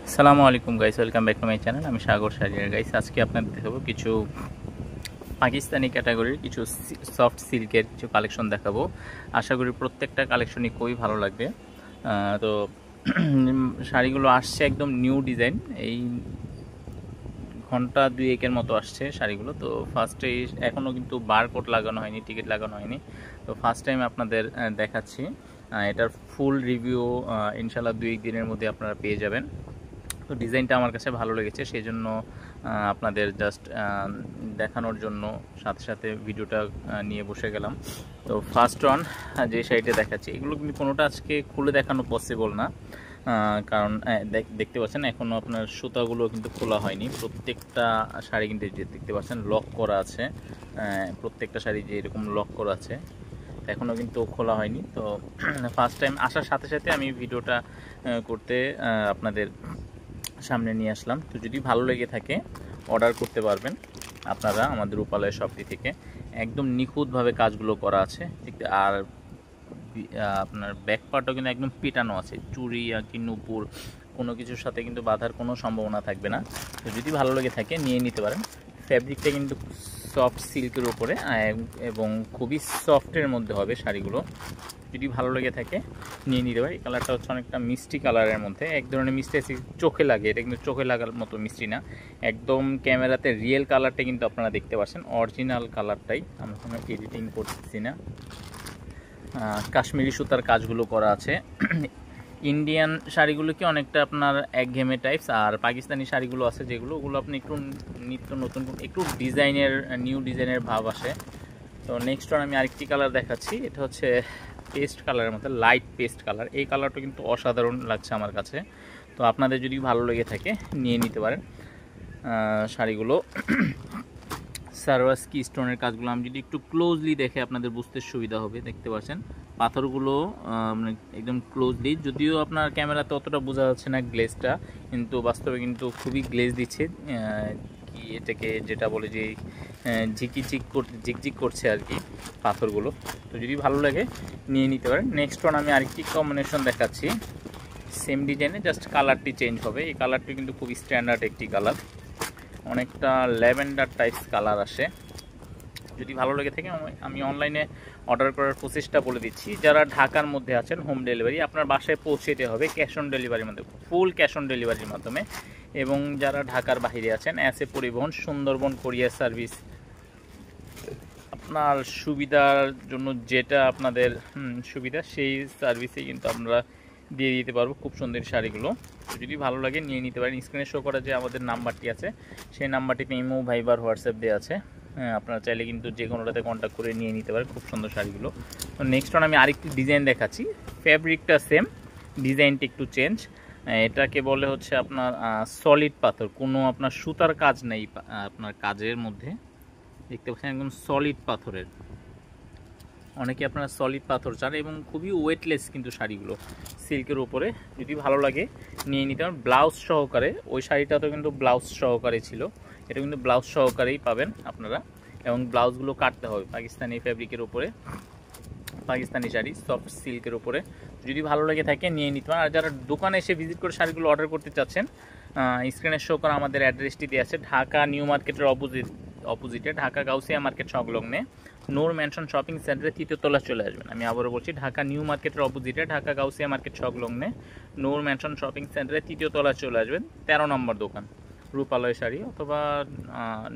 আসসালামু আলাইকুম guys, welcome back to my channel. আমি সাগর শাহরিয়ার গাইস। আজকে আপনাদের দেখাবো কিছু পাকিস্তানি ক্যাটাগরির কিছু সফট সিল্কের কিছু কালেকশন দেখাবো। আশা করি প্রত্যেকটা কালেকশনই খুবই ভালো লাগবে। তো শাড়িগুলো আসছে একদম নিউ ডিজাইন, এই ঘন্টা দুয়েকের মতো আসছে শাড়িগুলো। তো ফার্স্টে এখনও কিন্তু বারকোড লাগানো হয়নি, টিকিট লাগানো হয়নি। তো ফার্স্ট টাইম আপনাদের দেখাচ্ছি। এটার ফুল রিভিউ ইনশাল্লাহ 2-1 দিনের মধ্যে আপনারা পেয়ে যাবেন। তো ডিজাইনটা আমার কাছে ভালো লেগেছে, সেই জন্য আপনাদের জাস্ট দেখানোর জন্য সাথে সাথে ভিডিওটা নিয়ে বসে গেলাম। তো ফার্স্ট ওয়ান যে শাড়িটা দেখাচ্ছি, এগুলো কিন্তু কোনোটা আজকে খুলে দেখানো পসিবল না, কারণ দেখতে পাচ্ছেন এখনও আপনার সুতাগুলো কিন্তু খোলা হয়নি। প্রত্যেকটা শাড়ি কিন্তু দেখতে পাচ্ছেন লক করা আছে, প্রত্যেকটা শাড়ি যে এরকম লক করা আছে, এখনও কিন্তু খোলা হয়নি। তো ফার্স্ট টাইম আসার সাথে সাথে আমি ভিডিওটা করতে আপনাদের সামনে নিয়ে আসলাম। তো যদি ভালো লেগে থাকে অর্ডার করতে পারবেন আপনারা আমাদের রূপালয় শপটি থেকে। একদম নিখুঁতভাবে কাজগুলো করা আছে, আর আপনার ব্যাক পার্টও কিন্তু একদম পিটানো আছে, চুড়ি আর কি নূপুর কোনো কিছুর সাথে কিন্তু বাঁধার কোনো সম্ভাবনা থাকবে না। তো যদি ভালো লেগে থাকে নিয়ে নিতে পারেন। ফ্যাব্রিকটা কিন্তু সফট সিল্কের উপরে এবং খুবই সফটের মধ্যে হবে শাড়িগুলো। যদি ভালো লেগে থাকে নিয়ে নিতে পারে। এই কালারটা হচ্ছে অনেকটা মিষ্টি কালারের মধ্যে, এক ধরনের মিষ্টি আছে চোখে লাগে, এটা কিন্তু চোখে লাগার মতো মিষ্টি না, একদম ক্যামেরাতে রিয়েল কালারটা কিন্তু আপনারা দেখতে পাচ্ছেন, অরিজিনাল কালারটাই, আমরা কোনো এডিটিং করতেছি না। কাশ্মীরি সুতার কাজগুলো করা আছে। ইন্ডিয়ান শাড়িগুলো কি অনেকটা আপনার একঘেয়েমি টাইপস, আর পাকিস্তানি শাড়িগুলো আছে যেগুলো, ওগুলো আপনি একটু নিত্য নতুন একটু ডিজাইনের নিউ ডিজাইনের ভাব আসে। তো নেক্সট ওয়ান আমি আরেকটি কালার দেখাচ্ছি, এটা হচ্ছে পেস্ট কালারের মধ্যে, লাইট পেস্ট কালার। এই কালারটা কিন্তু অসাধারণ লাগছে আমার কাছে। তো আপনাদের যদি ভালো লেগে থাকে নিয়ে নিতে পারেন শাড়িগুলো। সারওয়াস্কি স্টোনের কাজগুলো আমি যদি একটু ক্লোজলি দেখে আপনাদের বুঝতে সুবিধা হবে। দেখতে পাচ্ছেন পাথরগুলো একদম ক্লোজলি, যদিও আপনার ক্যামেরাতে অতটা বোঝা যাচ্ছে না গ্লেজটা, কিন্তু বাস্তবে কিন্তু খুবই গ্লেজ দিচ্ছে। কি এটাকে যেটা বলে যে ঝিকঝিক করছে আর কি পাথরগুলো। তো যদি ভালো লাগে নিয়ে নিতে পারেন। নেক্সট ওয়ান আমি আরেকটি কম্বিনেশন দেখাচ্ছি, সেম ডিজাইনে জাস্ট কালারটি চেঞ্জ হবে। এই কালারটি কিন্তু খুব স্ট্যান্ডার্ড একটি কালার, অনেকটা ল্যাভেন্ডার টাইপস কালার আসে। যদি ভালো লেগে থাকে আমি অনলাইনে অর্ডার করার প্রসেসটা বলে দিচ্ছি। যারা ঢাকার মধ্যে আছেন হোম ডেলিভারি আপনার বাসায় পৌঁছে দিতে হবে, ক্যাশ অন ডেলিভারির মাধ্যমে, ফুল ক্যাশ অন ডেলিভারির মাধ্যমে। এবং যারা ঢাকার বাইরে আছেন এসএ পরিবহন, সুন্দরবন কোরিয়ার সার্ভিস, আপনার সুবিধার জন্য যেটা আপনাদের সুবিধা সেই সার্ভিসে কিন্তু আমরা দিয়ে দিতে পারবো খুব সুন্দর শাড়িগুলো। যদি ভালো লাগে নিয়ে নিতে পারেন। স্ক্রিনে শো করা যে আমাদের নাম্বারটি আছে, সেই নাম্বারটিতে ইমো, ভাইবার, হোয়াটসঅ্যাপ দেওয়া আছে। আপনারা চাইলে কিন্তু যে কোনোটাতে কন্ট্যাক্ট করে নিয়ে নিতে পারেন খুব সুন্দর শাড়িগুলো। তো নেক্সট ওয়ান আমি আরেকটি ডিজাইন দেখাচ্ছি, ফ্যাব্রিকটা সেম, ডিজাইনটা একটু চেঞ্জ। এটাকে বলে হচ্ছে আপনার সলিড পাথর, কোনো আপনার সুতার কাজ নেই আপনার কাজের মধ্যে, দেখতে পাচ্ছেন একদম সলিড পাথরের। অনেকে আপনারা সলিড পাথর চান এবং খুবই ওয়েটলেস কিন্তু শাড়িগুলো সিল্কের উপরে। যদি ভালো লাগে নিয়ে নিতে পারেন ব্লাউজ সহকারে। ওই শাড়িটা তো কিন্তু ব্লাউজ সহকারে ছিল, এটা কিন্তু ব্লাউজ সহকারেই পাবেন আপনারা। এবং ব্লাউজগুলো কাটতে হবে পাকিস্তানি ফ্যাব্রিকের উপরে, পাকিস্তানি শাড়ি সফট সিল্কের উপরে। যদি ভালো লাগে থাকে নিয়ে নিতে পারেন। আর যারা দোকানে এসে ভিজিট করে শাড়িগুলো অর্ডার করতে চাচ্ছেন, স্ক্রিনে শো করা আমাদের অ্যাড্রেসটি দেওয়া আছে, ঢাকা নিউ মার্কেটের অপোজিটে, ঢাকা গাউসিয়া মার্কেট সংলগ্নে নূর ম্যানশন শপিং সেন্টারে 3য় তলা চলে আসবেন। আমি আবারও বলছি, ঢাকা নিউ মার্কেটের অপোজিটে, ঢাকা গাউসিয়া মার্কেট সংলগ্নে নূর ম্যানশন শপিং সেন্টারে 3য় তলা চলে আসবেন, 13 নম্বর দোকান রূপালয় শাড়ি। অথবা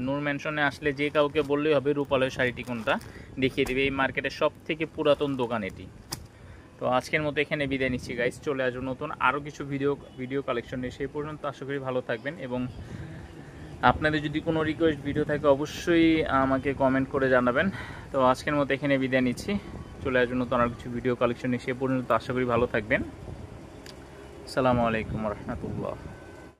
নূর ম্যানশনে আসলে যে কাউকে বললেই হবে রূপালয় শাড়িটি কোনটা, দেখিয়ে দেবে। এই মার্কেটের সব থেকে পুরাতন দোকান এটি। তো আজকের মতো এখানে বিদায় নিচ্ছি গাইস, চলে আসবো নতুন আরও কিছু ভিডিও কালেকশন নিয়ে। সেই পর্যন্ত আশা করি ভালো থাকবেন, এবং আপনাদের যদি কোনো রিকোয়েস্ট ভিডিও থাকে অবশ্যই আমাকে কমেন্ট করে জানাবেন। তো আজকের মতো এখানে বিদায় নিচ্ছি, চলে আসবো নতুন আরও কিছু ভিডিও কালেকশন নিয়ে। সেই পর্যন্ত আশা করি ভালো থাকবেন। আসসালামু আলাইকুম রহমতুল্লাহ।